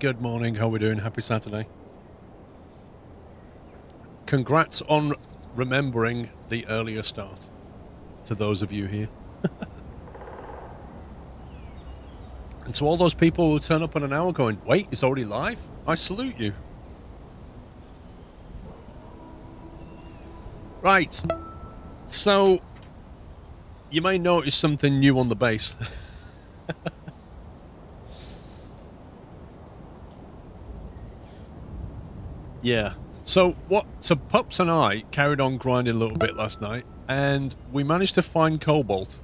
Good morning, how are we doing? Happy Saturday. Congrats on remembering the earlier start to those of you here. And to all those people who turn up in an hour going, wait, it's already live? I salute you. Right, so you may notice something new on the base. Yeah. So Pups and I carried on grinding a little bit last night, and we managed to find cobalt.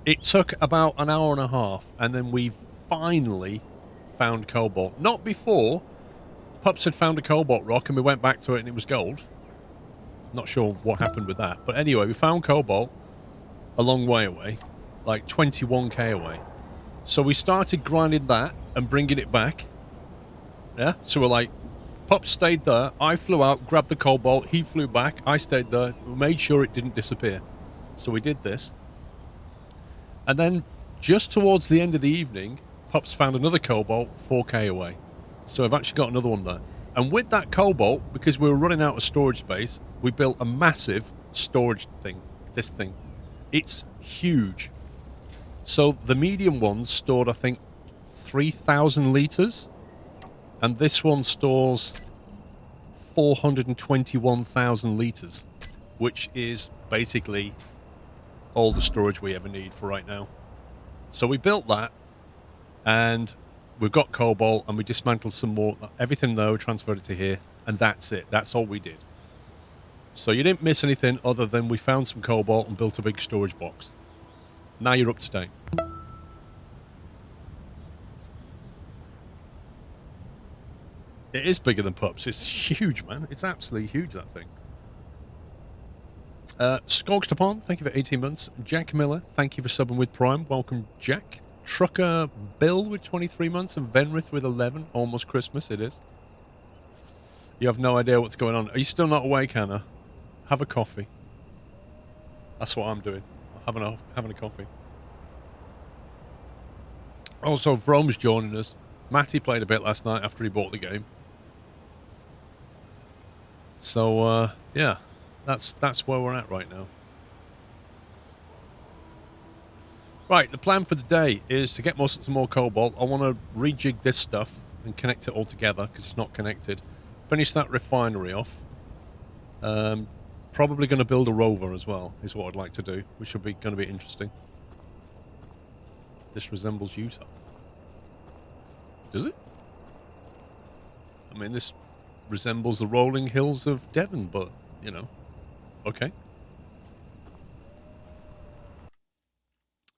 It took about an hour and a half, and then we finally found cobalt. Not before Pups had found a cobalt rock, and we went back to it, and it was gold. Not sure what happened with that, but anyway, we found cobalt a long way away, like 21k away. So we started grinding that and bringing it back. Yeah. So we're like, Pups stayed there, I flew out, grabbed the cobalt, he flew back, I stayed there, we made sure it didn't disappear. So we did this. And then, just towards the end of the evening, Pups found another cobalt 4k away. So I've actually got another one there. And with that cobalt, because we were running out of storage space, we built a massive storage thing, this thing. It's huge. So the medium one stored, I think, 3,000 litres. And this one stores 421,000 litres, which is basically all the storage we ever need for right now. So we built that, and we've got cobalt, and we dismantled some more. Everything, though, transferred it to here, and that's it. That's all we did. So you didn't miss anything other than we found some cobalt and built a big storage box. Now you're up to date. It is bigger than Pups. It's huge, man. It's absolutely huge, that thing. Scogs Pond, thank you for 18 months. Jack Miller, thank you for subbing with Prime. Welcome, Jack. Trucker Bill with 23 months and Venrith with 11. Almost Christmas, it is. You have no idea what's going on. Are you still not awake, Hannah? Have a coffee. That's what I'm doing. Having a coffee. Also, Vrome's joining us. Matty played a bit last night after he bought the game. So, yeah, that's where we're at right now. Right, the plan for today is to get some more cobalt. I want to rejig this stuff and connect it all together because it's not connected. Finish that refinery off. Probably going to build a rover as well, is what I'd like to do, which should be going to be interesting. This resembles Utah. Does it? I mean, this resembles the rolling hills of Devon, but, you know, okay.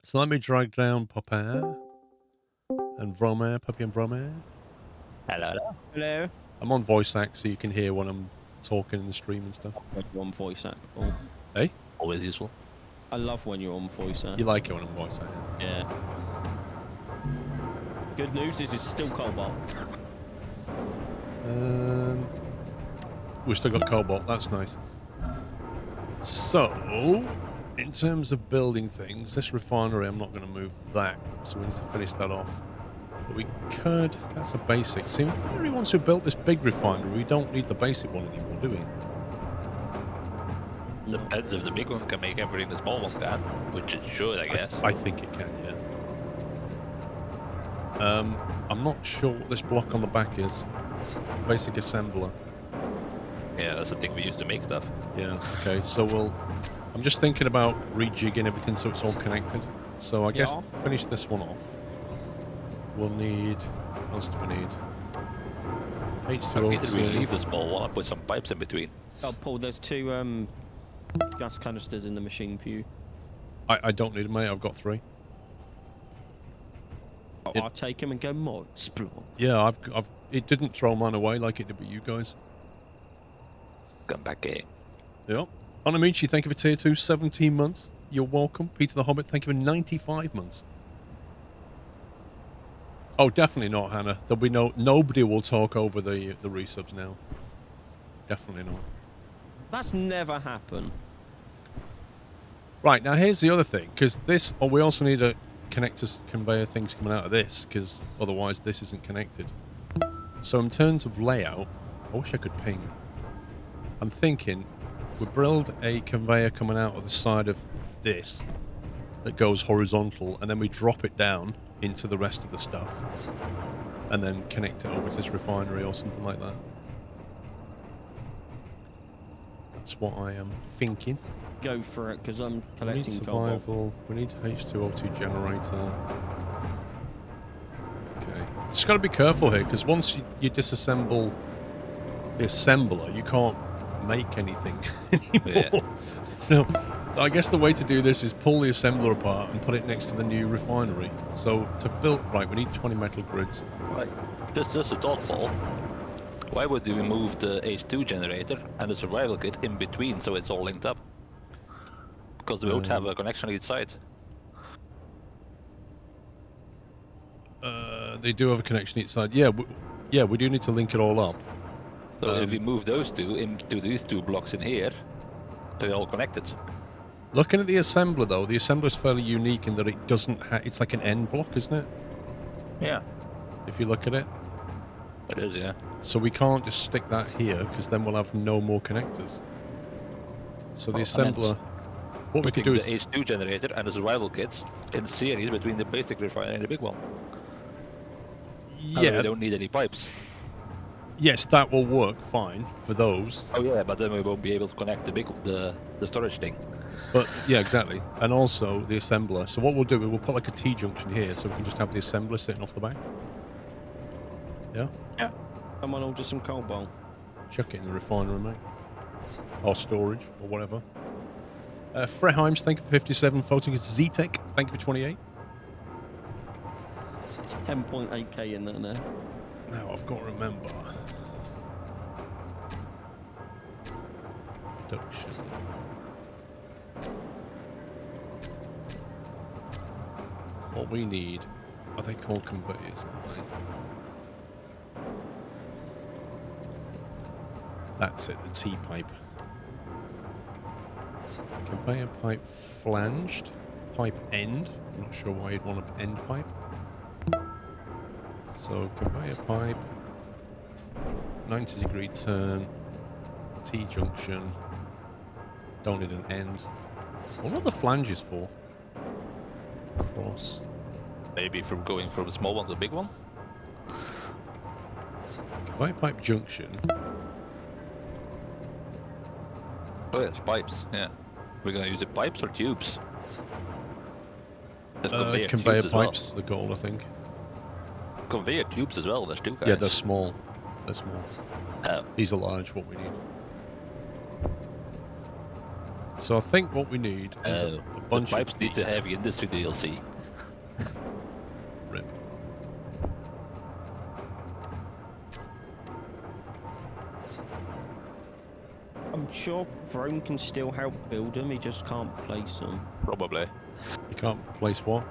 So let me drag down Popper and Vromer, Puppy and Vromer. Hello. Hello. I'm on voice act, so you can hear when I'm talking in the stream and stuff. On voice act. Oh. Hey? Always useful. I love when you're on voice act. You like it when I'm voice act? Yeah. Good news is it's still cobalt. We've still got cobalt, that's nice. So, in terms of building things, this refinery, I'm not going to move that, so we need to finish that off. But we could, that's a basic. See, in theory, once we've built this big refinery, we don't need the basic one anymore, do we? Depends if the big one can make everything the small one can, which it should, I guess. I think it can, yeah. I'm not sure what this block on the back is. Basic assembler. Yeah, that's the thing we use to make stuff. Yeah, okay, so I'm just thinking about rejigging everything so it's all connected. So I guess finish this one off. We'll need... What else do we need? H2O2. Either we leave the small one and put some pipes in between. Oh, Paul, there's two gas canisters in the machine for you. I don't need them, mate. I've got 3. I'll take them and go more explore. Yeah, it didn't throw mine away like it did with you guys. Come back here. Yep. Onamichi, thank you for tier 2, 17 months. You're welcome. Peter the Hobbit, thank you for 95 months. Oh, definitely not, Hannah. There'll be nobody will talk over the resubs now. Definitely not. That's never happened. Right, now here's the other thing, because we also need a connector conveyor things coming out of this, because otherwise this isn't connected. So in terms of layout, I wish I could ping. I'm thinking we build a conveyor coming out of the side of this that goes horizontal, and then we drop it down into the rest of the stuff, and then connect it over to this refinery or something like that. That's what I am thinking. Go for it, because I'm We need collecting cobalt. survival. We need H2O2 generator. Okay. Just got to be careful here, because once you disassemble the assembler, you can't make anything anymore. Yeah. So, I guess the way to do this is pull the assembler apart and put it next to the new refinery. So, to build... Right, we need 20 metal grids. Right. Just a thought, Paul. Why would we move the H2 generator and the survival kit in between so it's all linked up? Because they both have a connection on each side. They do have a connection each side. Yeah, we do need to link it all up. So if we move those two into these two blocks in here, they're all connected. Looking at the assembler, though, the assembler is fairly unique in that it doesn't have... It's like an end block, isn't it? Yeah. If you look at it. It is, yeah. So we can't just stick that here, because then we'll have no more connectors. So the assembler... What we could do is... the H2 generator and the survival kits in series between the basic refinery and the big one. And we Yeah. don't need any pipes. Yes, that will work fine for those. Oh yeah, but then we won't be able to connect the storage thing. But, yeah, exactly. And also the assembler. So what we'll do, we'll put like a T-junction here, so we can just have the assembler sitting off the back. Yeah? Yeah. Someone order some cobalt. Chuck it in the refinery, mate. Or storage, or whatever. Freheims, thank you for 57. Photic Z-Tech, thank you for 28. 10.8k in there now. Now I've got to remember. Production. What we need, are they called conveyors, aren't they? That's it, the T-pipe. Conveyor pipe flanged. Pipe end. I'm not sure why you'd want an end pipe. So conveyor pipe. 90-degree turn. T-junction. Don't need an end. What are the flanges for? Cross. Maybe from going from the small one to the big one? Conveyor pipe junction. Oh yeah, it's pipes, yeah. We're gonna use the pipes or tubes? There's Conveyor tubes as pipes, the goal, I think. well. Conveyor tubes as well, there's two kinds. Yeah, they're small. They're small. Oh. These are large, what we need. So I think what we need is a bunch the pipes of need the these. heavy industry DLC. Rip. I'm sure Vrome can still help build them, he just can't place them. Probably. You can't place what?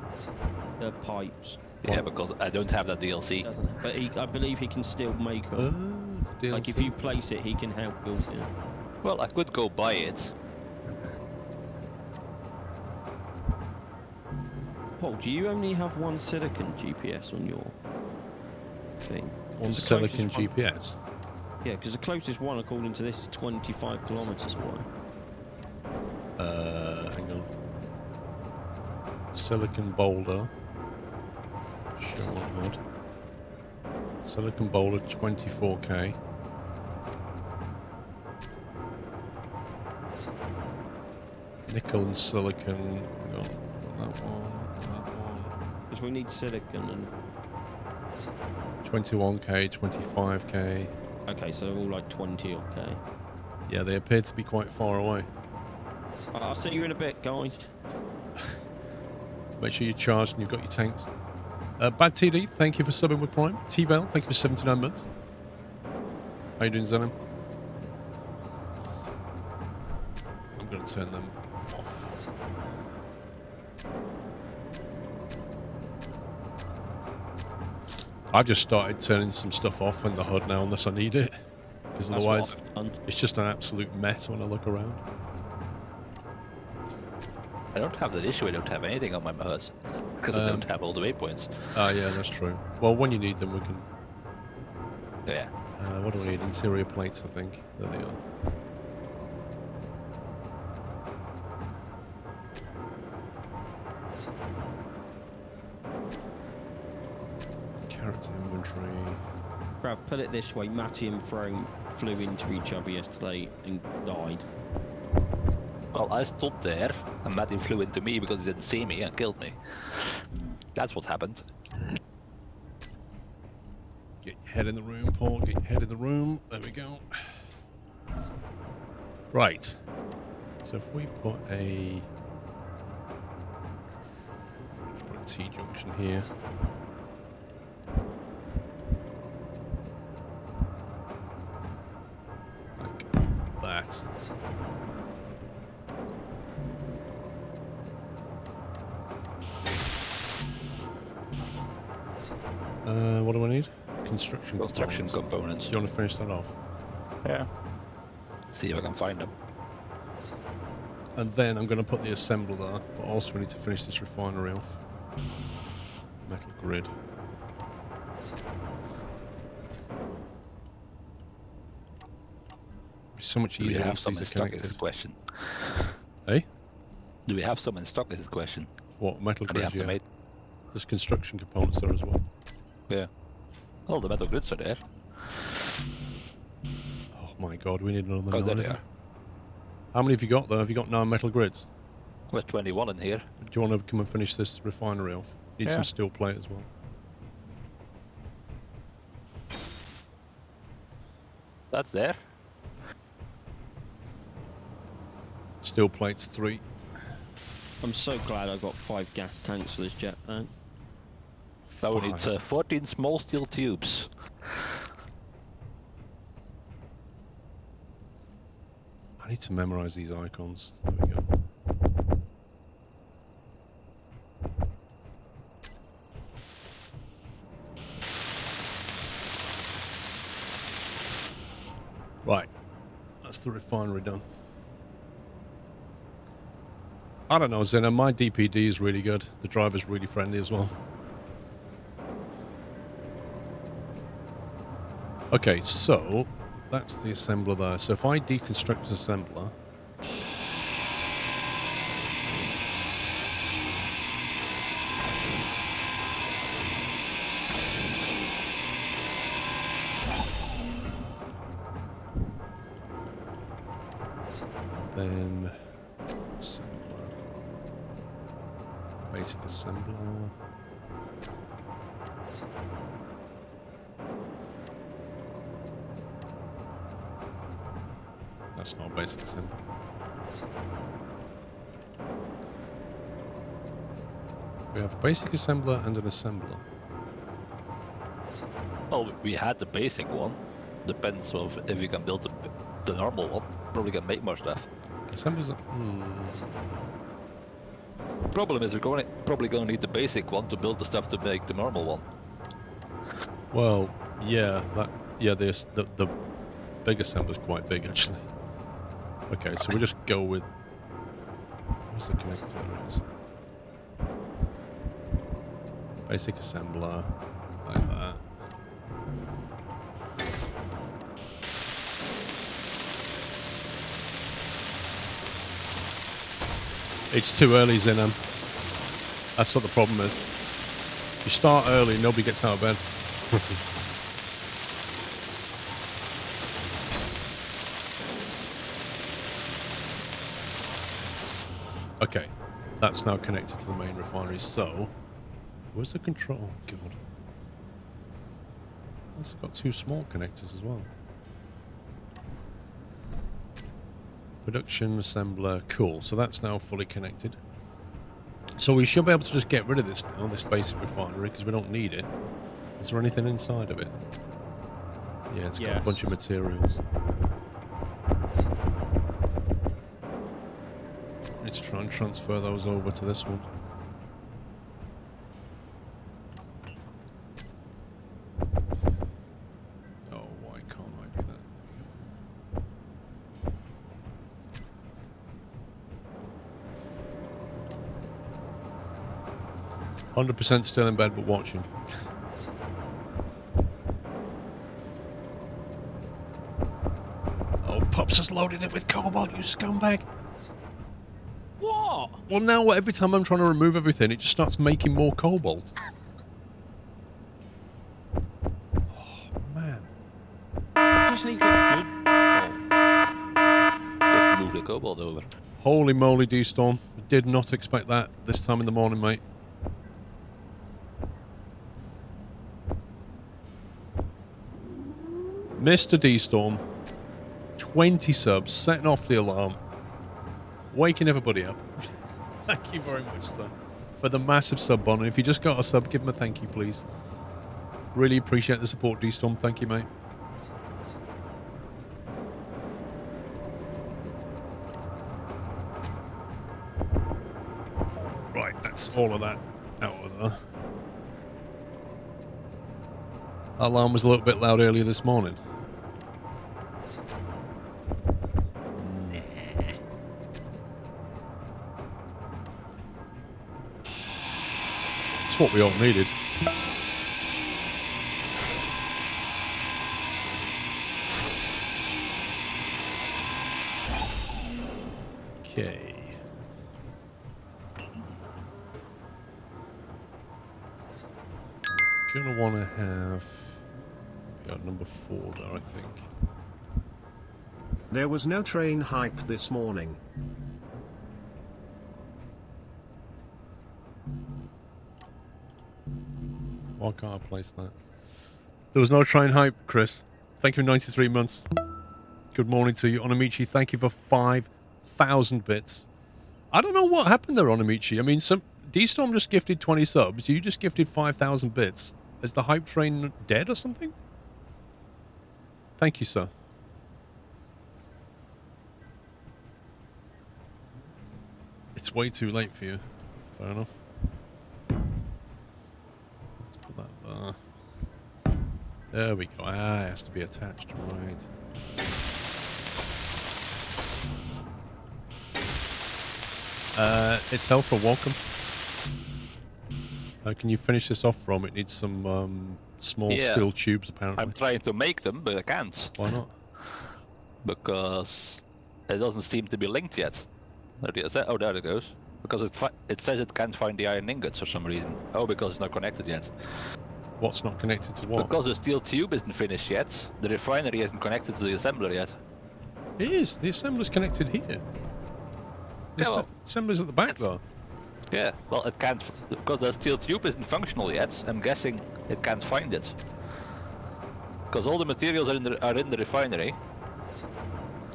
The pipes. Yeah, because I don't have that He DLC. doesn't. But I believe he can still make them. It's a Like if DLC. you place it, he can help build it. Well, I could go buy it. Paul, do you only have one silicon GPS on your thing? On 'Cause the silicon closest one- GPS. Yeah, because the closest one, according to this, is 25 kilometers away. Hang on. Silicon boulder. Show on HUD. Silicon boulder, 24k. Nickel and silicon. Hang on. That one. Because we need silicon and... 21k, 25k. Okay, so they're all like 20, okay. Yeah, they appear to be quite far away. I'll see you in a bit, guys. Make sure you're charged and you've got your tanks. Bad TD, thank you for subbing with Prime. T-Val, thank you for 79 months. How you doing, Zenon? I'm going to turn them off. I've just started turning some stuff off in the HUD now unless I need it. Because That's what otherwise, I've done. it's just an absolute mess when I look around. I don't have that issue, I don't have anything on my mouse. Because I don't have all the waypoints. Ah, yeah, that's true. Well, when you need them, we can Yeah. What do we need? Interior plates, I think. There they are. Character inventory. Bruv, put it this way, Matty and Throne flew into each other yesterday and died. Well, I stood there, and Matty flew into me because he didn't see me and killed me. That's what happened. Get your head in the room, Paul. Get your head in the room. There we go. Right. So if we put a... Let's put a T-junction here. Like that. What do I need? Construction Components. Do you want to finish that off? Yeah. See if I can find them. And then I'm going to put the assembler there, but also we need to finish this refinery off. Metal grid. It'd be so much Do we easier have once some these in are stock is connected. the question. Eh? Do we have some in stock is the question. What, metal And you grids? have to Yeah. make... There's construction components there as well. Yeah. All the metal grids are there. Oh my god, we need another Oh, there 9. they are. How many have you got though? Have you got 9 metal grids? There's 21 in here. Do you want to come and finish this refinery off? Need Yeah. some steel plate as well. That's there. Steel plates 3. I'm so glad I got 5 gas tanks for this jetpack. Now we need 5. 14 small steel tubes. I need to memorize these icons. There we go. Right. That's the refinery done. I don't know, Zena. My DPD is really good. The driver's really friendly as well. Okay, so that's the assembler there. So if I deconstruct the assembler, then assembler, basic assembler. That's not basic assembly. We have a basic assembler and an assembler. Well, we had the basic one. Depends of if we can build the normal one. Probably can make more stuff. Assemblers. Problem is we're probably going to need the basic one to build the stuff to make the normal one. Well, yeah, the big assembler's quite big actually. Okay, so we'll just go with. Where's the connector? There it is. Basic assembler, like that. It's too early, Zinam. That's what the problem is. You start early, nobody gets out of bed. Okay, that's now connected to the main refinery. So, where's the control? God, it's got 2 small connectors as well. Production assembler, cool. So that's now fully connected. So we should be able to just get rid of this now, this basic refinery, because we don't need it. Is there anything inside of it? Yeah, it's got a bunch of materials. Let's try and transfer those over to this one. Oh, why can't I do that? There we go. 100% still in bed but watching. Pups has loaded it with cobalt, you scumbag. What? Well, now every time I'm trying to remove everything, it just starts making more cobalt. Oh, man. You just need to get good. Just move the cobalt over. Holy moly, D-Storm. I did not expect that this time in the morning, mate. Mr. D-Storm, 20 subs, setting off the alarm, waking everybody up. Thank you very much, sir, for the massive sub on. And if you just got a sub, give him a thank you, please. Really appreciate the support, D-Storm. Thank you, mate. Right, that's all of that out of there. Alarm was a little bit loud earlier this morning. It's what we all needed. Okay. Gonna want to have... got number 4 there, I think. There was no train hype this morning. Why can't I place that? There was no train hype, Chris. Thank you for 93 months. Good morning to you. Onamichi, thank you for 5,000 bits. I don't know what happened there, Onamichi. I mean, D-Storm just gifted 20 subs. You just gifted 5,000 bits. Is the hype train dead or something? Thank you, sir. It's way too late for you. Fair enough. Let's put that there. There we go. Ah, it has to be attached, right. Itself for welcome. Can you finish this off, Rom? It needs some small steel tubes, apparently. I'm trying to make them, but I can't. Why not? Because it doesn't seem to be linked yet. Oh, there it goes. Because it says it can't find the iron ingots for some reason. Oh, because it's not connected yet. What's not connected to what? Because the steel tube isn't finished yet. The refinery isn't connected to the assembler yet. It is. The assembler's connected here. The assembler's at the back, though. Yeah, well, it can't, because the steel tube isn't functional yet. I'm guessing it can't find it. Because all the materials are in the refinery.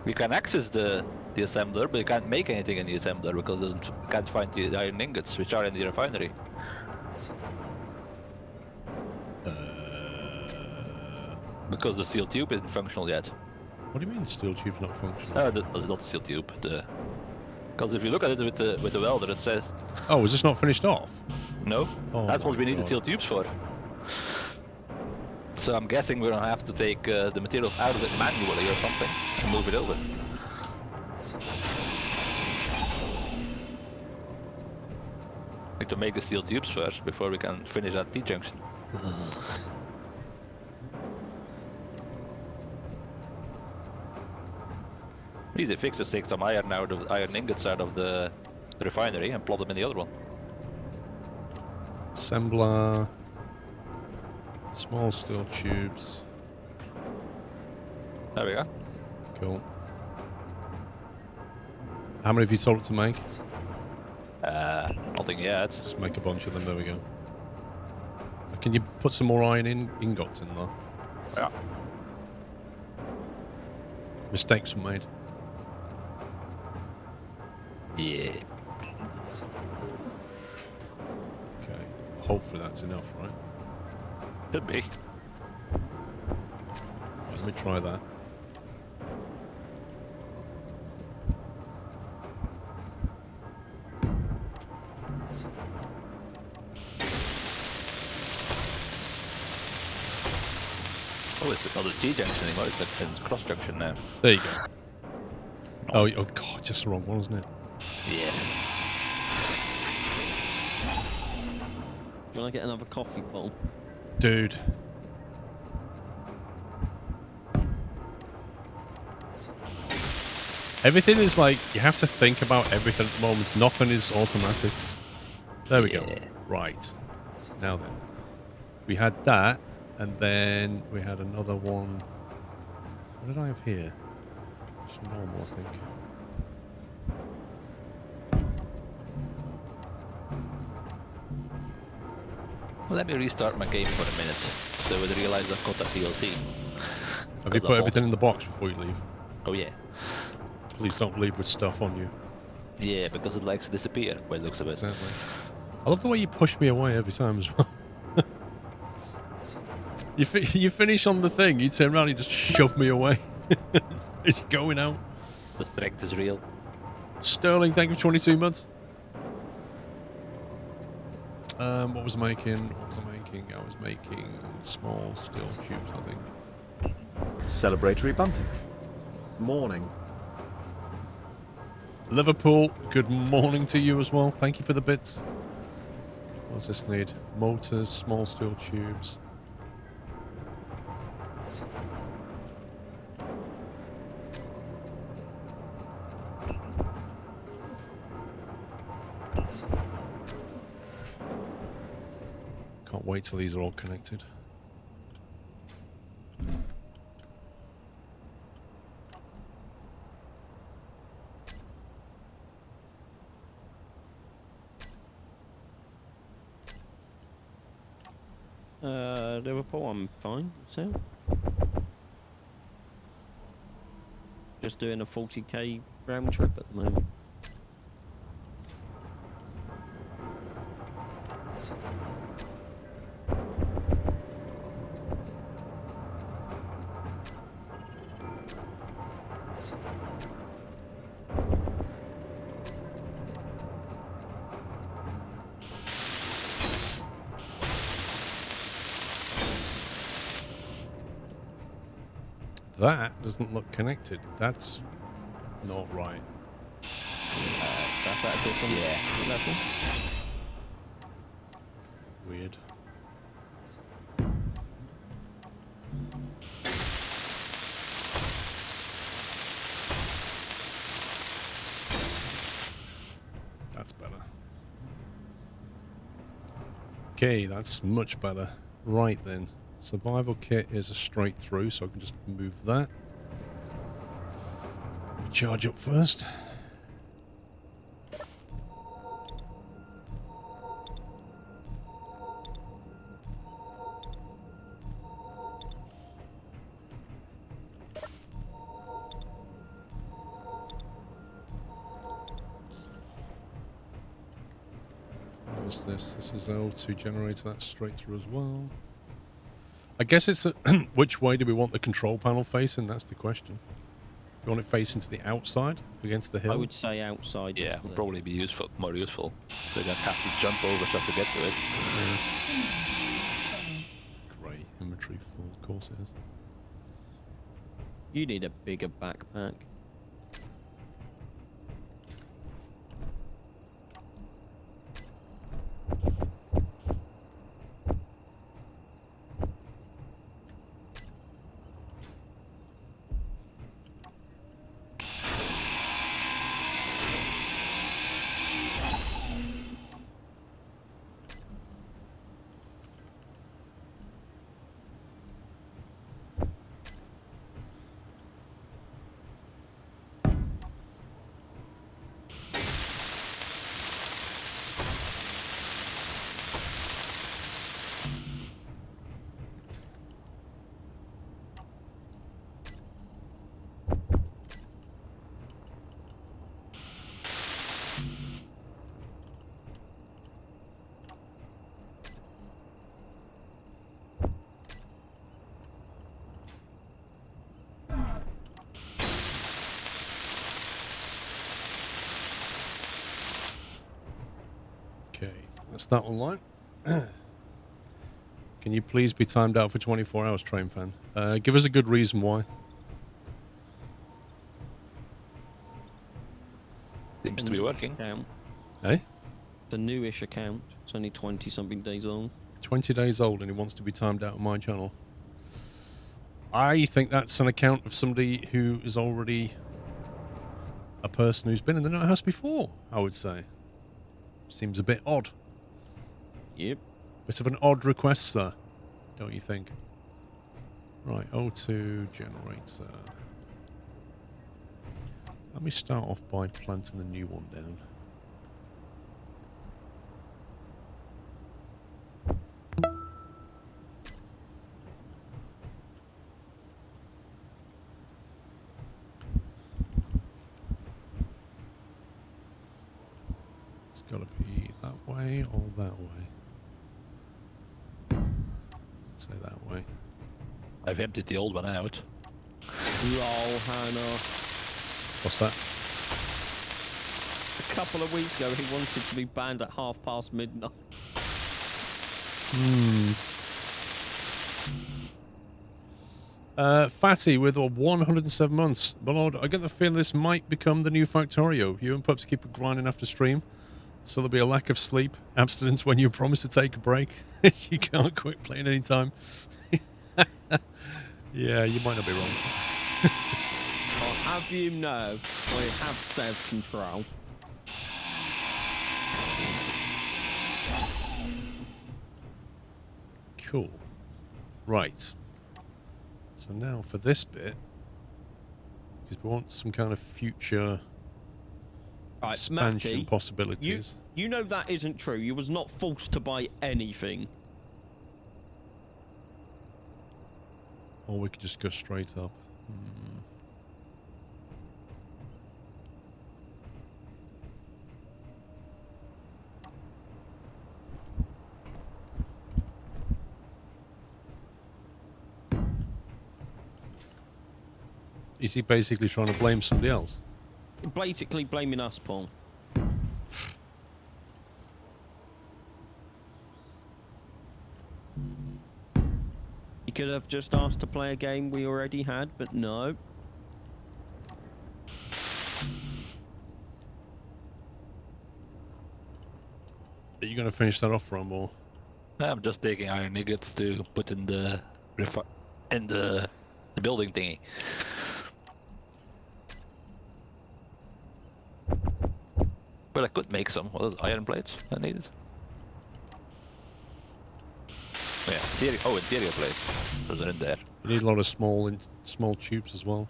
We can access the assembler, but you can't make anything in the assembler because it can't find the iron ingots, which are in the refinery. Because the steel tube isn't functional yet. What do you mean the steel tube's not functional? Not the steel tube. Because if you look at it with the welder, it says. Oh, is this not finished off? No, oh that's what we need God. the steel tubes for. So I'm guessing we're gonna have to take the materials out of it manually or something and move it over. Need to make the steel tubes first before we can finish that T-junction. Easy fix, just take some iron ingots out of the refinery and plot them in the other one. Assembler. Small steel tubes. There we go. Cool. How many have you told it to make? Nothing yet. Just make a bunch of them. There we go. Can you put some more iron ingots in there? Yeah. Mistakes were made. Yeah. Okay. Hopefully that's enough, right? Could be. Right, let me try that. Oh, it's not a T-junction anymore, it's a cross-junction now. There you go. Oh, oh God, just the wrong one, isn't it? Yeah. Do you want to get another coffee, Paul? Everything is like, you have to think about everything at the moment. Nothing is automatic. There we go. Yeah. Right. Now then. We had that, and then we had another one. What did I have here? Just normal, I think. Well, let me restart my game for a minute, so I realize I've got that DLC. Have you put everything in the box before you leave? Oh yeah. Please don't leave with stuff on you. Yeah, because it likes to disappear by the looks of it. Exactly. I love the way you push me away every time as well. you finish on the thing, you turn around, you just shove me away. It's going out. The strength is real. Sterling, thank you for 22 months. What was I making? What was I making? I was making small steel tubes, I think. Celebratory bunting. Morning. Liverpool, good morning to you as well. Thank you for the bits. What does this need? Motors, small steel tubes. Can't wait till these are all connected. Liverpool, I'm fine. So, just doing a 40k round trip at the moment. That doesn't look connected. That's not right. That's at a different level. Weird. That's better. Okay, that's much better. Right then. Survival kit is a straight through, so I can just move that. Charge up first. What's this? This is L to generate that straight through as well. I guess it's which way do we want the control panel facing? That's the question. Do you want it facing to the outside against the hill? I would say outside. Yeah, would probably be useful, more useful. So you don't have to jump over stuff to get to it. Yeah. Great. Inventory full, of course it is. You need a bigger backpack. Okay, that's that one line. Can you please be timed out for 24 hours, train fan? Give us a good reason why. Seems to be working. Account. Eh? It's a newish account. It's only 20-something days old. 20 days old and he wants to be timed out on my channel. I think that's an account of somebody who is already a person who's been in the nut house before, I would say. Seems a bit odd. Yep. Bit of an odd request there, don't you think? Right, O2 generator. Let me start off by planting the new one down. It's got to be that way or that way. Let's say that way. I've emptied the old one out. Lol, Hannah. What's that? A couple of weeks ago, he wanted to be banned at midnight. Fatty with 107 months. My lord, I get the feeling this might become the new Factorio. You and Pups keep grinding after stream, so there'll be a lack of sleep, abstinence when you promise to take a break. You can't quit playing anytime. Yeah, you might not be wrong. I'll have you know, I have self-control. Cool. Right. So now for this bit, because we want some kind of future Right, expansion Matty, possibilities. You know that isn't true. You was not forced to buy anything. Or we could just go straight up. Is he basically trying to blame somebody else? Basically blaming us, Paul. You could have just asked to play a game we already had, but no. Are you going to finish that off, Rumble? I'm just taking iron ingots to put in the the building thingy. But I could make some. What are those iron plates I needed? Oh, yeah, interior plates. Those are in there. You need a lot of small tubes as well.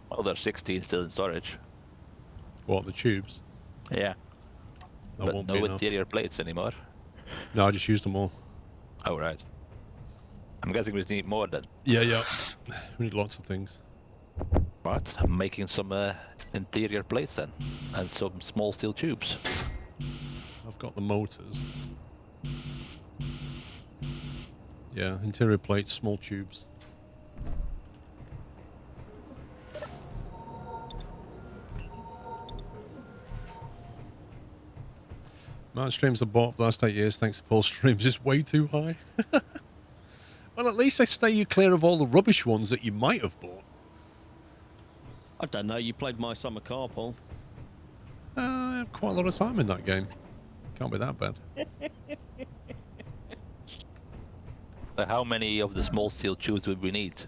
Well, there's 16 still in storage. What, the tubes? Yeah. That But won't no be enough. interior plates anymore. No, I just used them all. Oh, right. I'm guessing we need more then. Yeah. We need lots of things. Right, I'm making some interior plates then. And some small steel tubes. I've got the motors. Yeah, interior plates, small tubes. Amount of streams I bought for the last 8 years, thanks to Paul's streams, is way too high. Well, at least I stay you clear of all the rubbish ones that you might have bought. I don't know, you played my summer car, Paul. I have quite a lot of time in that game. Can't be that bad. So how many of the small steel tubes would we need?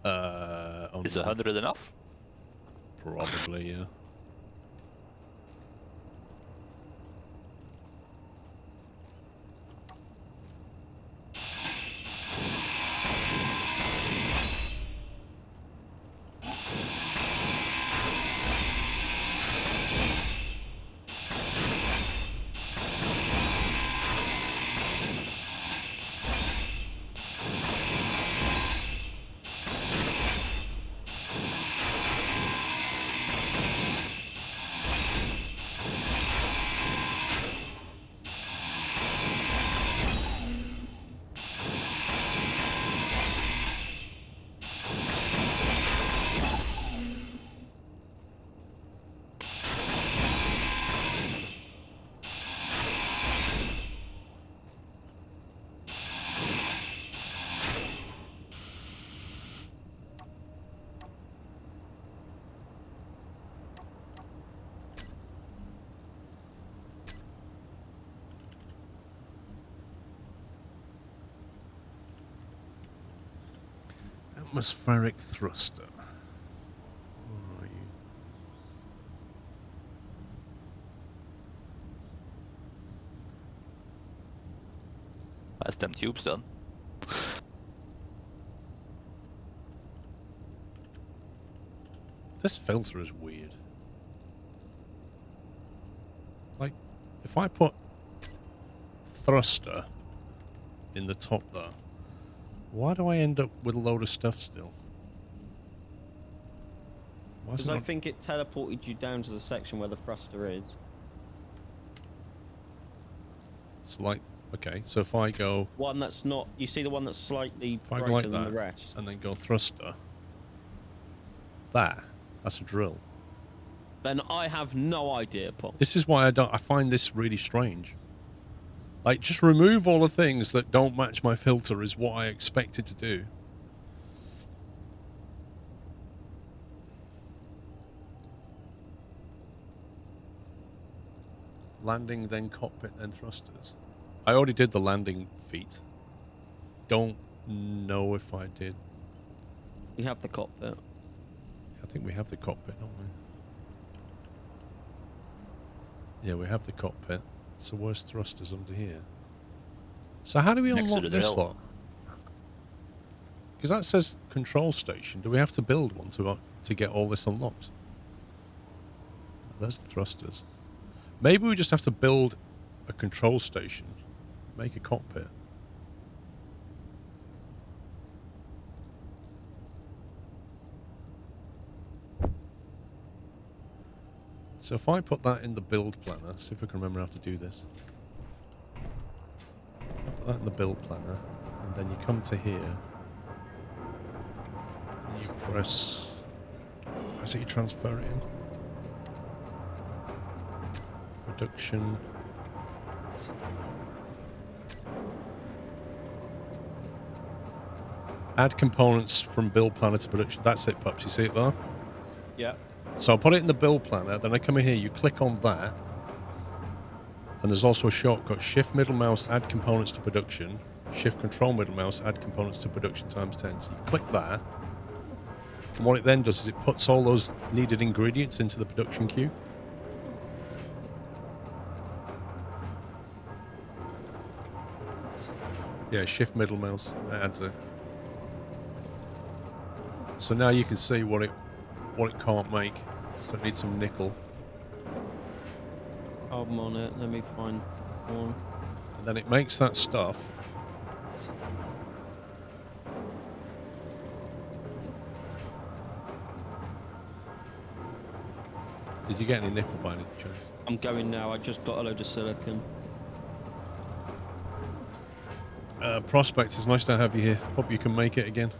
Is 100 enough? Probably, yeah. Atmospheric thruster. Where are you? That's them tubes done. This filter is weird. Like, if I put thruster in the top there, why do I end up with a load of stuff still? Why is it Because I not- think it teleported you down to the section where the thruster is. It's like, okay, so if I go, One that's not. You see the one that's slightly if I go brighter like than that, the rest. and then go thruster, that's a drill. Then I have no idea, Paul. This is why I find this really strange. Like, just remove all the things that don't match my filter is what I expected to do. Landing, then cockpit, then thrusters. I already did the landing feat. Don't know if I did. We have the cockpit. I think we have the cockpit, don't we? Yeah, we have the cockpit. So where's thrusters under here? So how do we Next to unlock the this drill. lot? Because that says control station. Do we have to build one to get all this unlocked? There's the thrusters. Maybe we just have to build a control station. Make a cockpit. So if I put that in the build planner, see if I can remember how to do this. Put that in the build planner, and then you come to here, and you press. Where's it you transfer it in? Production. Add components from build planner to production. That's it, pups. You see it there? Yeah. So I'll put it in the build planner, then I come in here, you click on that, and there's also a shortcut, shift middle mouse, add components to production, shift control middle mouse, add components to production times 10. So you click that, and what it then does is it puts all those needed ingredients into the production queue. Yeah, shift middle mouse, that adds it. So now you can see what it can't make. So it needs some nickel. I'm on it. Let me find one. And then it makes that stuff. Did you get any nickel by any chance? I'm going now. I just got a load of silicon. Prospect, it's nice to have you here. Hope you can make it again.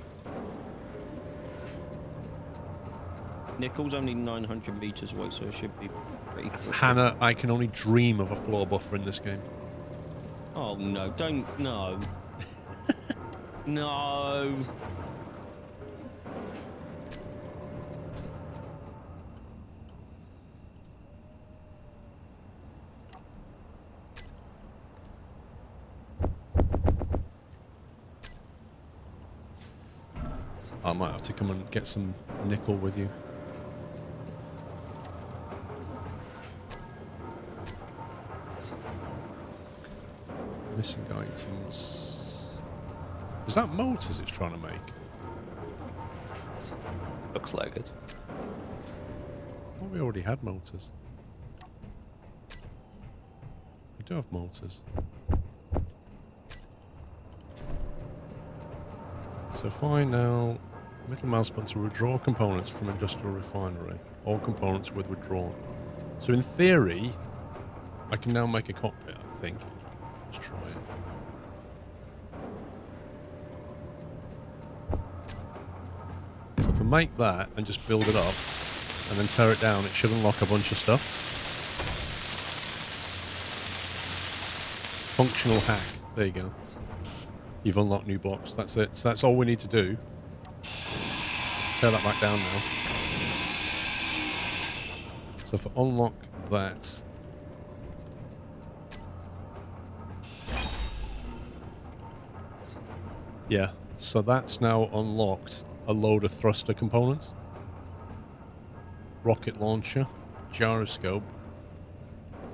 Nickel's only 900 meters away, so it should be pretty quick. Hannah, I can only dream of a floor buffer in this game. Oh no! Don't no. No. I might have to come and get some nickel with you. Missing items. Is that motors it's trying to make? Looks like it. I thought we already had motors. We do have motors. So if I now middle mouse button to withdraw components from industrial refinery, all components with withdrawn. So in theory, I can now make a cockpit, I think. Let's try it. So if I make that and just build it up and then tear it down, it should unlock a bunch of stuff. Functional hack. There you go. You've unlocked new blocks. That's it. So that's all we need to do. Tear that back down now. So if I unlock that... Yeah, so that's now unlocked a load of thruster components. Rocket launcher, gyroscope,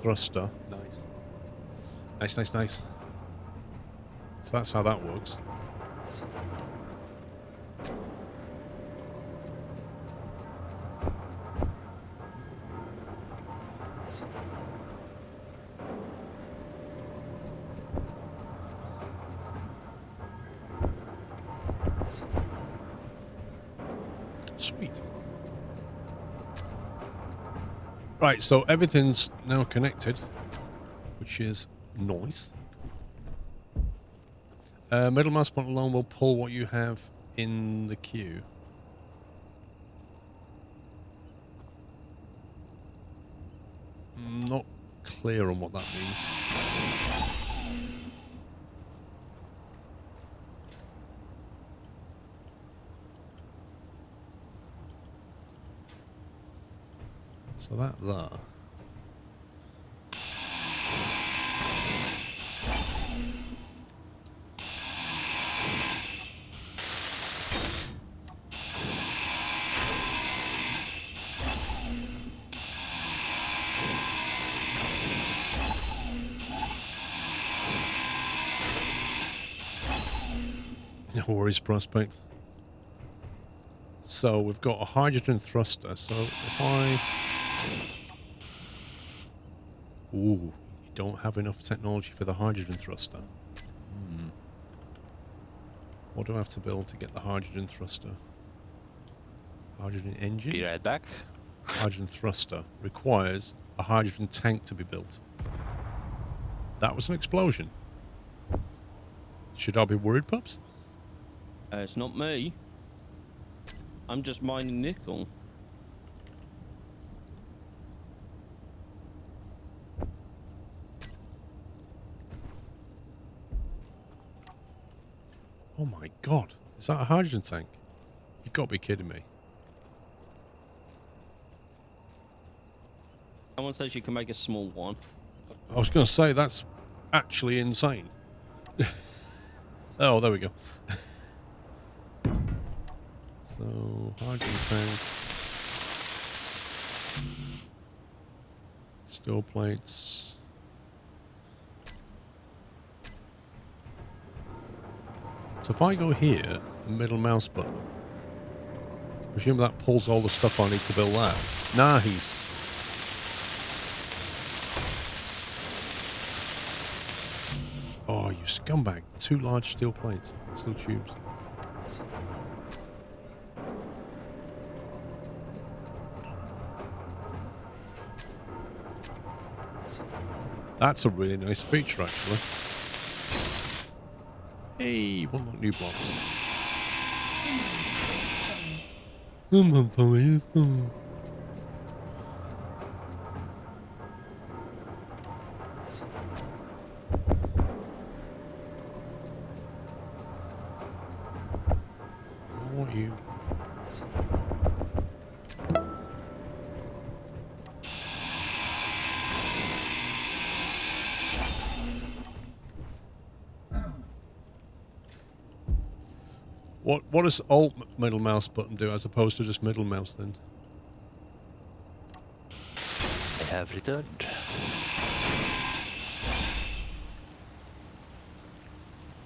thruster. Nice. Nice, nice, nice. So that's how that works. Sweet. Right, so everything's now connected, which is nice. Middle mouse button alone will pull what you have in the queue. Not clear on what that means. So that there. No worries, Prospect. So we've got a hydrogen thruster. So if I... Ooh, you don't have enough technology for the hydrogen thruster. What do I have to build to get the hydrogen thruster? Hydrogen engine? Be right back. Hydrogen thruster requires a hydrogen tank to be built. That was an explosion. Should I be worried, pups? It's not me. I'm just mining nickel. Oh my god. Is that a hydrogen tank? You've got to be kidding me. Someone says you can make a small one. I was going to say, that's actually insane. Oh, there we go. So, hydrogen tank. Steel plates. So if I go here, middle mouse button, presume that pulls all the stuff I need to build that. Nice. Oh, you scumbag. 2 large steel plates. Steel tubes. That's a really nice feature, actually. Hey, you've unlocked new blocks. I want you. What does Alt middle mouse button do as opposed to just middle mouse then? I have returned.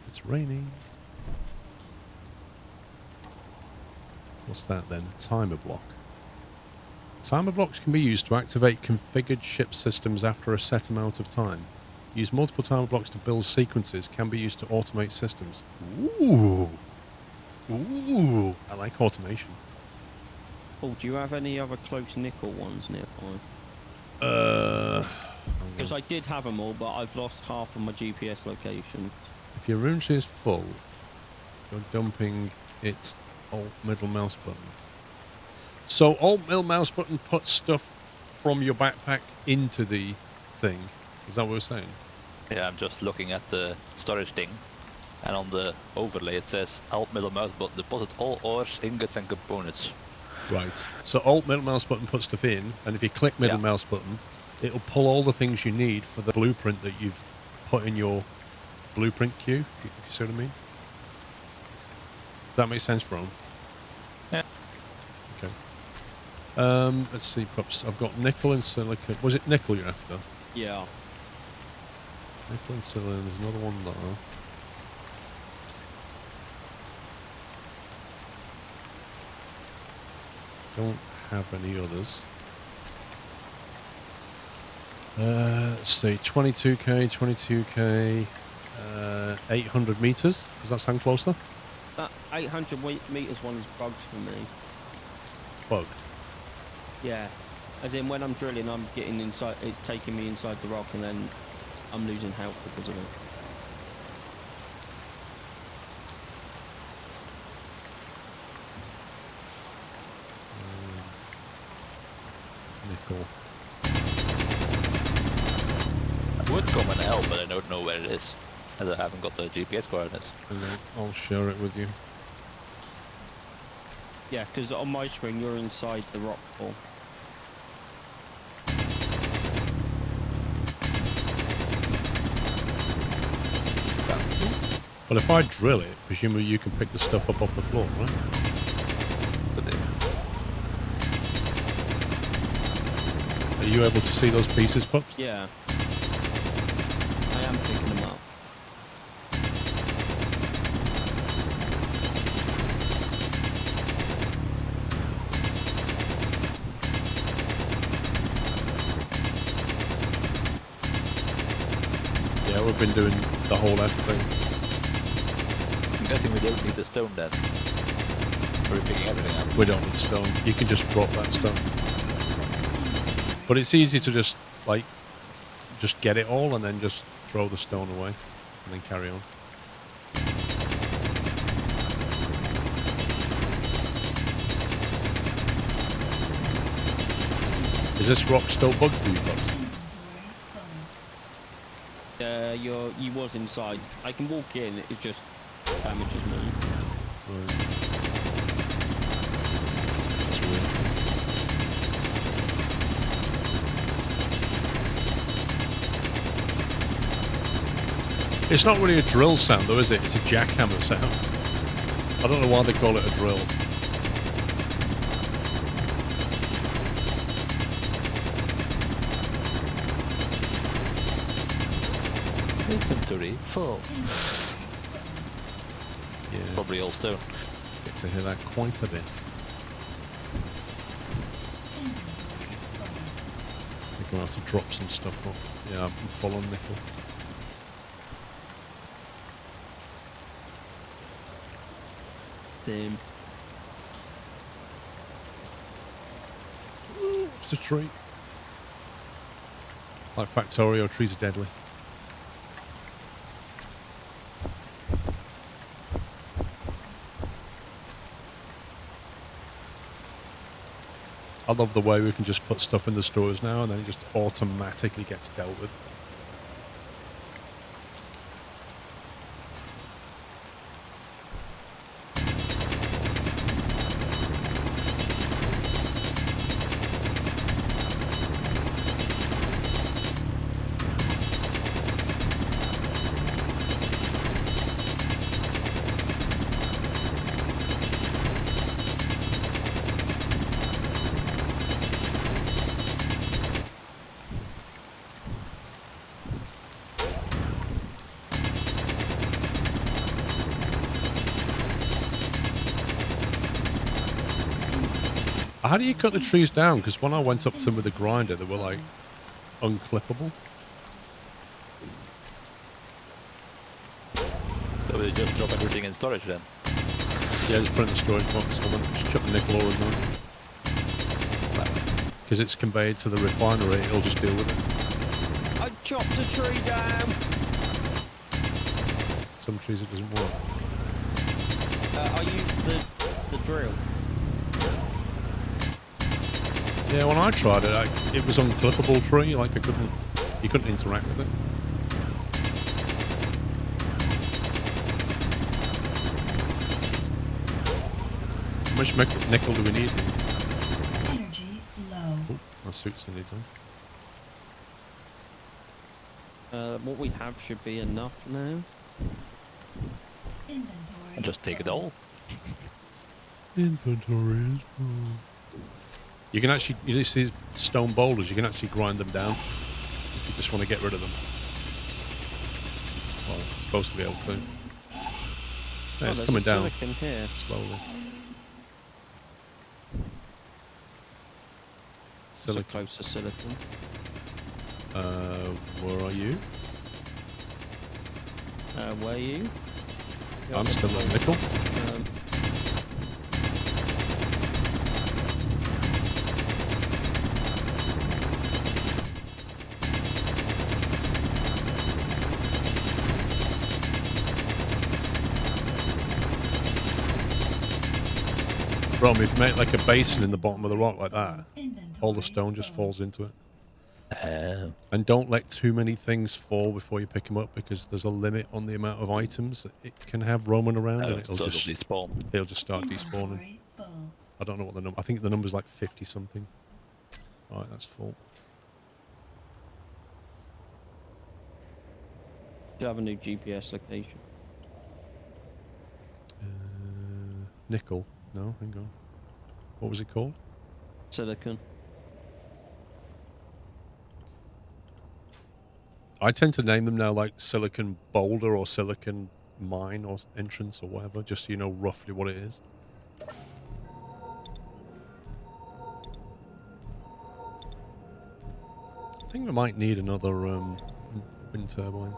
It's raining. What's that then? A timer block. Timer blocks can be used to activate configured ship systems after a set amount of time. Use multiple timer blocks to build sequences. Can be used to automate systems. Ooh. Ooh. I like automation. Oh, do you have any other close nickel ones nearby? Because I did have them all, but I've lost half of my GPS location. If your room is full, you're dumping it Alt middle mouse button. So Alt middle mouse button puts stuff from your backpack into the thing. Is that what we're saying? Yeah, I'm just looking at the storage thing. And on the overlay it says Alt middle mouse button deposit all ores, ingots and components. Right. So Alt middle mouse button puts stuff in, and if you click middle mouse button, it'll pull all the things you need for the blueprint that you've put in your blueprint queue, if you see what I mean. Does that make sense, Ron? Let's see, pups. I've got nickel and silicon. Was it nickel you're after? Yeah. Nickel and silicon. There's another one there. Don't have any others. Let's see, 22k, 22k, 800 meters. Does that sound closer? That 800 meters one is bugged for me. It's bugged. Yeah. As in, when I'm drilling, I'm getting inside. It's taking me inside the rock, and then I'm losing health because of it. Nickel. I would come and help, but I don't know where it is, as I haven't got the GPS coordinates. And then I'll share it with you. Yeah, because on my screen, you're inside the rock pool. But if I drill it, presumably you can pick the stuff up off the floor, right? Are you able to see those pieces, pups? Yeah. I am picking them up. Yeah, we've been doing the whole F thing. I'm guessing we don't need the stone then. We're picking everything up. We don't need stone. You can just drop that stuff. But it's easy to just, like, just get it all and then just throw the stone away and then carry on. Is this rock still bugged for you, Pops? You was inside. I can walk in. It just damages me. Right. That's weird. It's not really a drill sound though, is it? It's a jackhammer sound. I don't know why they call it a drill. Inventory full. Yeah, Probably all stone. get to hear that quite a bit. I'm gonna have to drop some stuff off. Yeah, I'm full on nickel. Same. It's a tree. Like Factorio, trees are deadly. I love the way we can just put stuff in the stores now and then it just automatically gets dealt with. How do you cut the trees down? Because when I went up to them with the grinder, they were like unclippable. So we just drop everything in storage then. Yeah, just put it in the storage box. Or just chuck the nickel ore in there. Because it's conveyed to the refinery, it'll just deal with it. I chopped a tree down. Some trees it doesn't work. I used the drill. Yeah, when I tried it, it was unclippable tree. Like you couldn't interact with it. How much nickel do we need? Energy low. Oh, my suit's nearly done. What we have should be enough now. Inventory. And just take it all. Inventory is full. You can actually, you see these stone boulders, you can actually grind them down if you just want to get rid of them. Well, it's supposed to be able to. Yeah, it's there's coming a down silicon here. slowly. So close to silicon. Where are you? Where are you? I'm still at nickel. Bro, if you make like a basin in the bottom of the rock like that, all the stone just falls into it. And don't let too many things fall before you pick them up, because there's a limit on the amount of items that it can have roaming around, and it'll just despawn. It'll just start despawning. Inventory full. I don't know what the number. I think the number's like 50 something. All right, that's full. Do you have a new GPS location? Nickel. No, hang on. What was it called? Silicon. I tend to name them now like Silicon Boulder or Silicon Mine or Entrance or whatever, just so you know roughly what it is. I think we might need another wind turbine.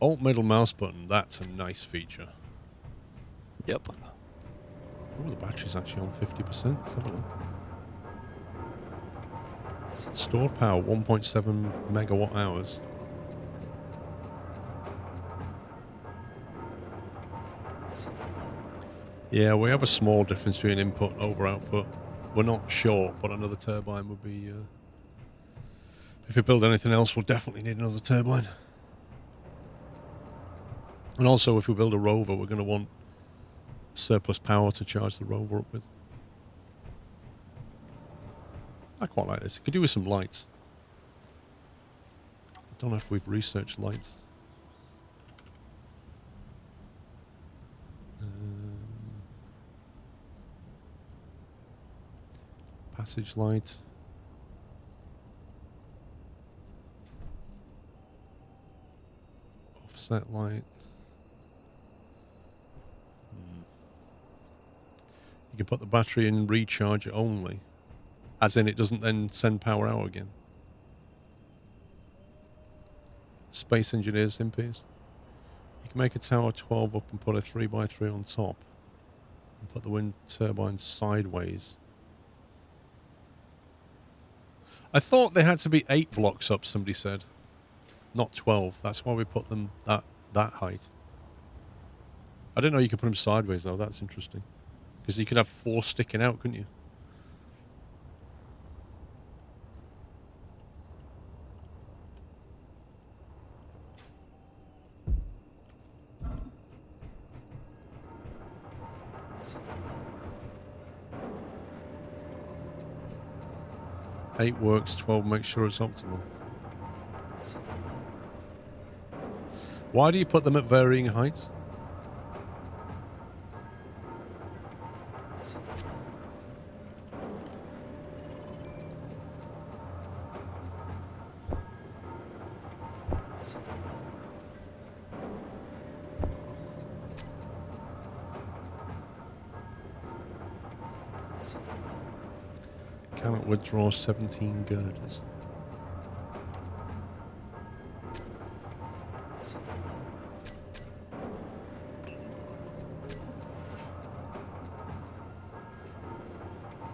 Alt middle mouse button, that's a nice feature. Yep. Oh, the battery's actually on 50%. Let's have a look. Stored power 1.7 megawatt hours. Yeah, we have a small difference between input and over output. We're not short, but another turbine would be... if we build anything else, we'll definitely need another turbine. And also, if we build a rover, we're going to want surplus power to charge the rover up with. I quite like this. It could do with some lights. I don't know if we've researched lights. Passage light. Offset light. You can put the battery in recharge only. As in, it doesn't then send power out again. Space Engineers in peace. You can make a tower 12 up and put a 3x3 on top. And put the wind turbine sideways. I thought they had to be 8 blocks up, somebody said. Not 12. That's why we put them that height. I didn't know you could put them sideways, though. That's interesting. Because you could have 4 sticking out, couldn't you? Eight works, 12 make sure it's optimal. Why do you put them at varying heights? Cannot withdraw 17 girders.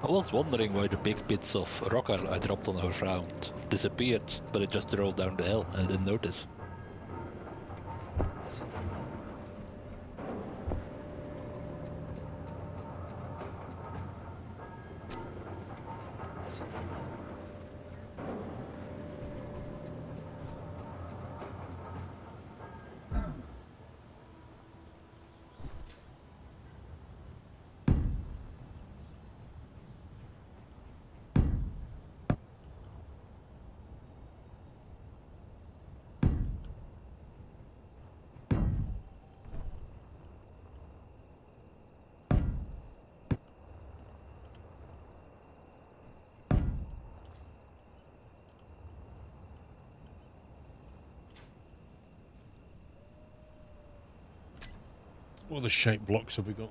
I was wondering why the big bits of rock I dropped on our ground disappeared, but it just rolled down the hill and I didn't notice. What other shape blocks have we got?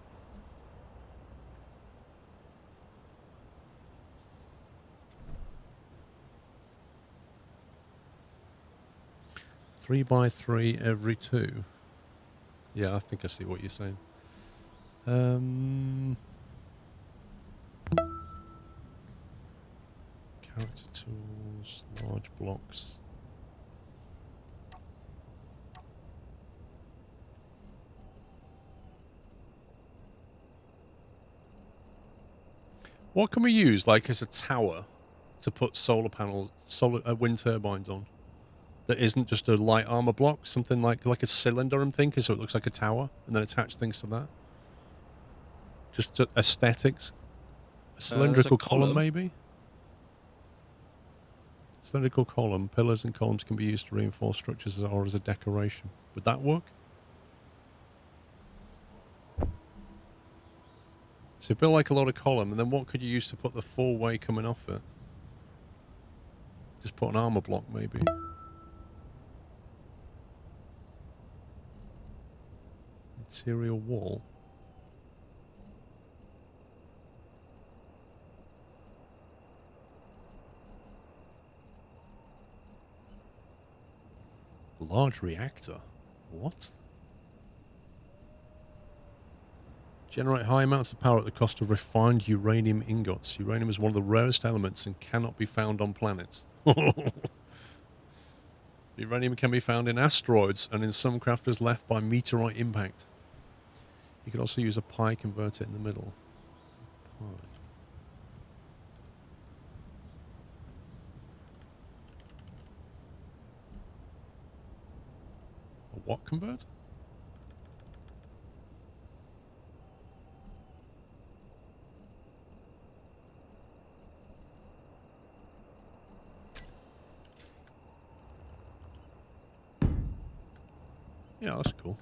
Three by three every two. Yeah, I think I see what you're saying. Character tools, large blocks. What can we use, like, as a tower to put solar panels, wind turbines on? That isn't just a light armor block, something like a cylinder, I'm thinking, so it looks like a tower, and then attach things to that. Just to aesthetics. A cylindrical column, maybe? Cylindrical column. Pillars and columns can be used to reinforce structures or as a decoration. Would that work? So build like a lot of column, and then what could you use to put the four-way coming off it? Just put an armor block, maybe. Material wall. Large reactor? What? Generate high amounts of power at the cost of refined uranium ingots. Uranium is one of the rarest elements and cannot be found on planets. Uranium can be found in asteroids and in some crafters left by meteorite impact. You could also use a pi converter in the middle. Pi. A what converter? Yeah, that's cool.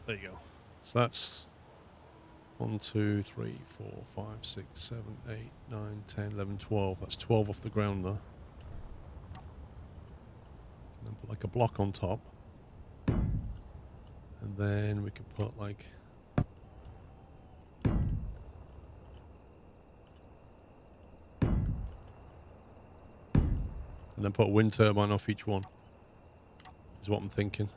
There you go. So that's 1, 2, 3, 4, 5, 6, 7, 8, 9, 10, 11, 12. That's 12 off the ground there. And then put like a block on top. And then we could put like... And then put a wind turbine off each one. Is what I'm thinking.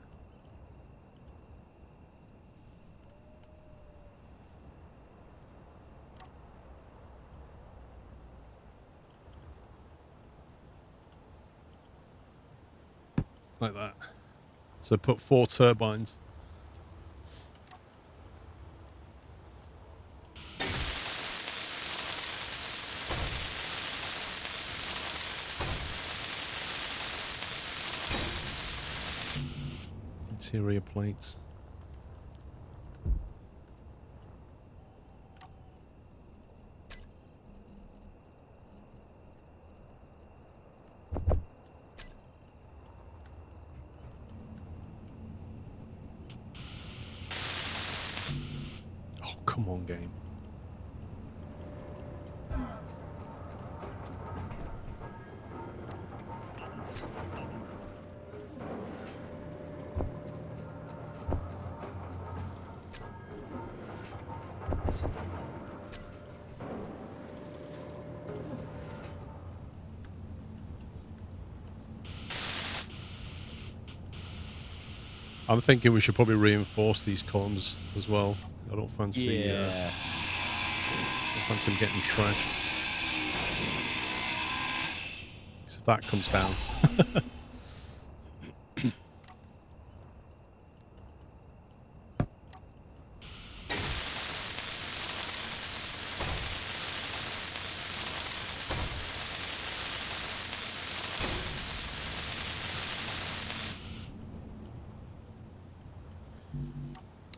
Like that. So put 4 turbines. Interior plates. Oh, come on, game. I'm thinking we should probably reinforce these columns as well. I don't fancy, I don't fancy them getting trashed. 'Cause if that comes down.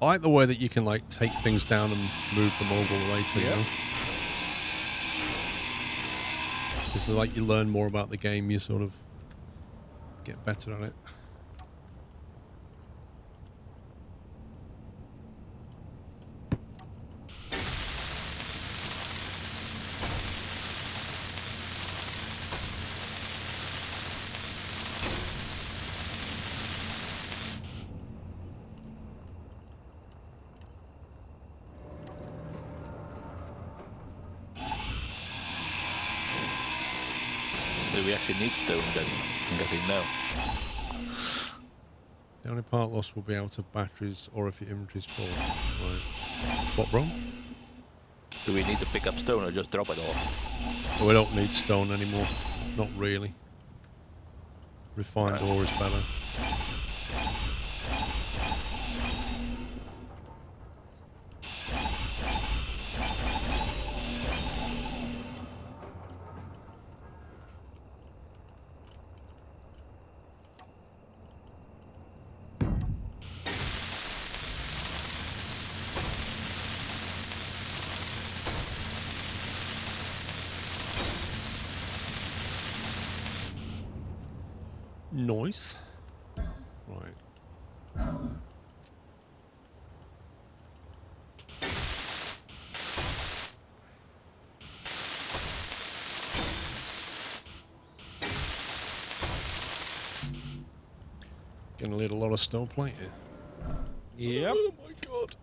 I like the way that you can like take things down and move them over later, you know? Just like you learn more about the game, you sort of get better at it. Do we actually need stone then? I'm guessing no. The only part lost will be out of batteries or if your inventory's full. Right. What, wrong? Do we need to pick up stone or just drop it off? We don't need stone anymore. Not really. Refined ore is better. Nice. Right. Gonna need a lot of stone plate here. Yep. Oh my god.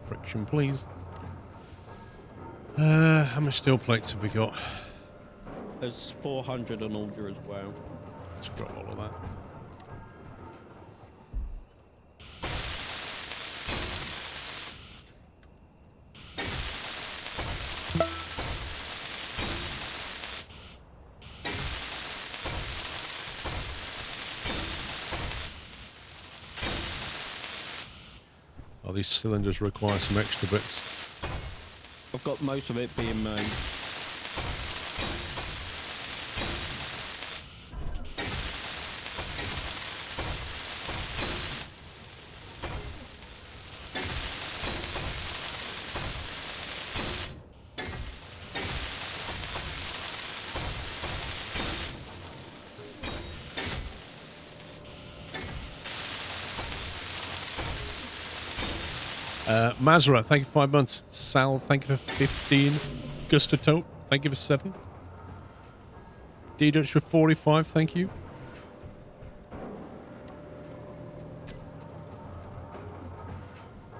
Friction, please. How much steel plates have we got? There's 400 on order as well. Let's grab all of that. Oh, these cylinders require some extra bits. I've got most of it being made. Mazra, thank you for 5 months. Sal, thank you for 15. Gustato, thank you for 7. D-Dutch for 45, thank you.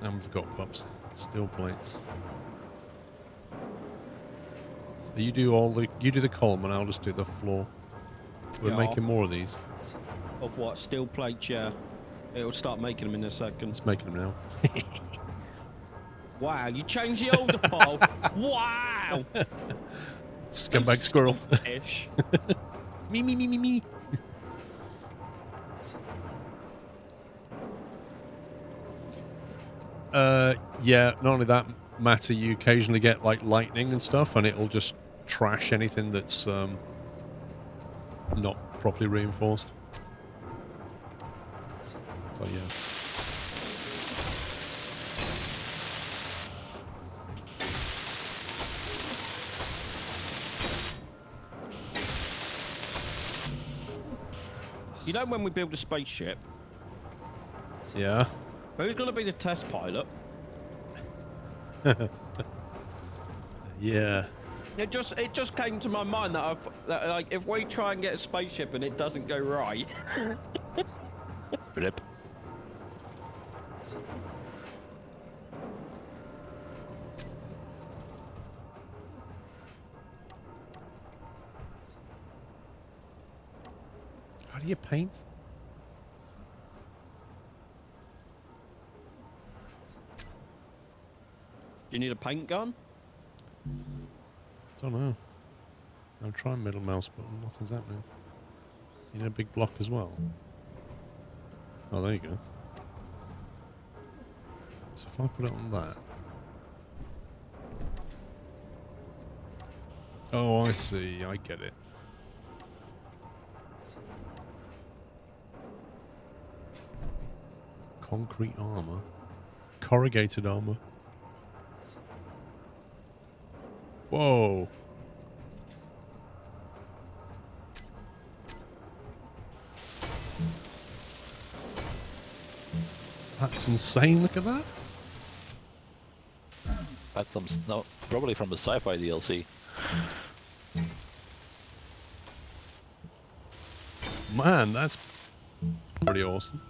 And we've got pups. Steel plates. So you do the column and I'll just do the floor. We're Yeah. making more of these. Of what? Steel plates, yeah. It'll start making them in a second. It's making them now. Wow, you changed the older pole. Wow! Scumbag squirrel. Ish. Me, me, me, me, me. Yeah, not only that matter, you occasionally get like lightning and stuff and it'll just trash anything that's not properly reinforced. So yeah. You know when we build a spaceship, Yeah. who's going to be the test pilot? Yeah. It just came to my mind that like if we try and get a spaceship and it doesn't go right, Rip. How do you paint? you need a paint gun. Don't know. I'm trying middle mouse button, nothing's happening. You need a big block as well. Oh, there you go. So if I put it on that. Oh, I see. I get it. Concrete armor. Corrugated armor. Whoa. That's insane. Look at that. That's some no, probably from the sci-fi DLC. Man, that's pretty awesome.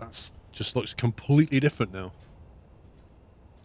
That's just looks completely different now.